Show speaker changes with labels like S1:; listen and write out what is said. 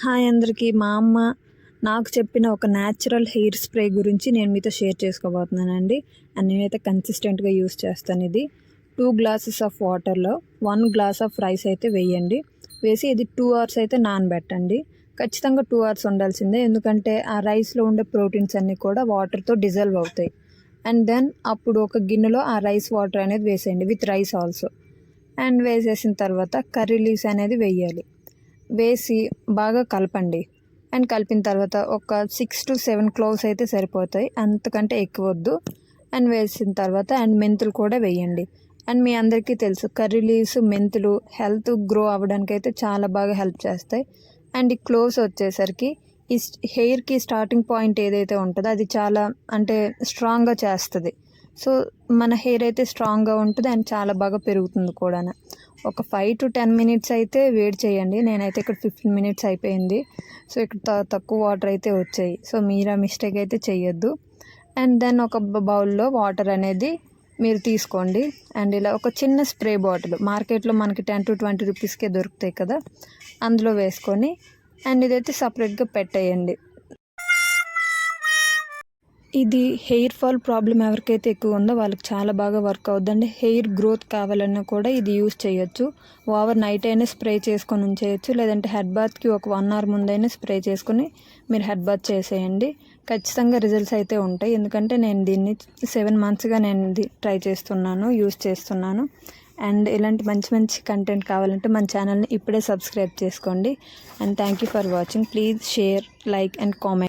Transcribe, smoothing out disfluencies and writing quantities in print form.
S1: Hi అందరికీ. మా అమ్మ నాకు చెప్పిన ఒక న్యాచురల్ హెయిర్ స్ప్రే గురించి నేను మీతో షేర్ చేసుకోబోతున్నానండి. అండ్ నేనైతే కన్సిస్టెంట్గా యూస్ చేస్తాను. ఇది 2 గ్లాసెస్ ఆఫ్ వాటర్లో 1 గ్లాస్ ఆఫ్ రైస్ అయితే వేయండి. వేసి ఇది 2 అవర్స్ అయితే నానబెట్టండి. ఖచ్చితంగా 2 అవర్స్ ఉండాల్సిందే, ఎందుకంటే ఆ రైస్లో ఉండే ప్రోటీన్స్ అన్నీ కూడా వాటర్తో డిజాల్వ్ అవుతాయి. అండ్ దెన్ అప్పుడు ఒక గిన్నెలో ఆ రైస్ వాటర్ అనేది వేసేయండి, విత్ రైస్ ఆల్సో. అండ్ వేసేసిన తర్వాత కర్రీ లీవ్స్ అనేది వేయాలి. వేసి బాగా కలపండి. అండ్ కలిపిన తర్వాత ఒక 6 to 7 క్లోవ్స్ అయితే సరిపోతాయి, అంతకంటే ఎక్కువ వద్దు. అండ్ వేసిన తర్వాత అండ్ మెంతులు కూడా వేయండి. అండ్ మీ అందరికీ తెలుసు, కర్రీ లీవ్స్, మెంతులు హెల్త్ గ్రో అవ్వడానికి అయితే చాలా బాగా హెల్ప్ చేస్తాయి. అండ్ ఈ క్లోవ్స్ వచ్చేసరికి ఈ హెయిర్కి స్టార్టింగ్ పాయింట్ ఏదైతే ఉంటుందో అది చాలా అంటే స్ట్రాంగ్గా చేస్తుంది. సో మన హెయిర్ అయితే స్ట్రాంగ్గా ఉంటుంది అండ్ చాలా బాగా పెరుగుతుంది కూడా. ఒక 5 to 10 మినిట్స్ అయితే వేడి చేయండి. నేనైతే ఇక్కడ 15 మినిట్స్ అయిపోయింది. సో ఇక్కడ తక్కువ వాటర్ అయితే వచ్చాయి. సో మీరు ఆ మిస్టేక్ అయితే చేయొద్దు. అండ్ దెన్ ఒక బౌల్లో వాటర్ అనేది మీరు తీసుకోండి. అండ్ ఇలా ఒక చిన్న స్ప్రే బాటిల్ మార్కెట్లో మనకి 10 to 20 రూపీస్కే దొరుకుతాయి కదా, అందులో వేసుకొని అండ్ ఇదైతే సపరేట్గా పెట్టేయండి. ఇది హెయిర్ ఫాల్ ప్రాబ్లం ఎవరికైతే ఎక్కువ ఉందో వాళ్ళకి చాలా బాగా వర్క్ అవుతుందండి. హెయిర్ గ్రోత్ కావాలన్నా కూడా ఇది యూస్ చేయొచ్చు. ఓవర్ నైట్ అయినా స్ప్రే చేసుకొని ఉంచేయచ్చు, లేదంటే హెడ్ బాత్కి ఒక 1 hour ముందైనా స్ప్రే చేసుకొని మీరు హెడ్ బాత్ చేసేయండి. ఖచ్చితంగా రిజల్ట్స్ అయితే ఉంటాయి, ఎందుకంటే నేను దీన్ని 7 monthsగా నేను ట్రై చేస్తున్నాను, యూస్ చేస్తున్నాను. అండ్ ఇలాంటి మంచి మంచి కంటెంట్ కావాలంటే మన ఛానల్ని ఇప్పుడే సబ్స్క్రైబ్ చేసుకోండి. And thank you for watching. Please share, like and comment.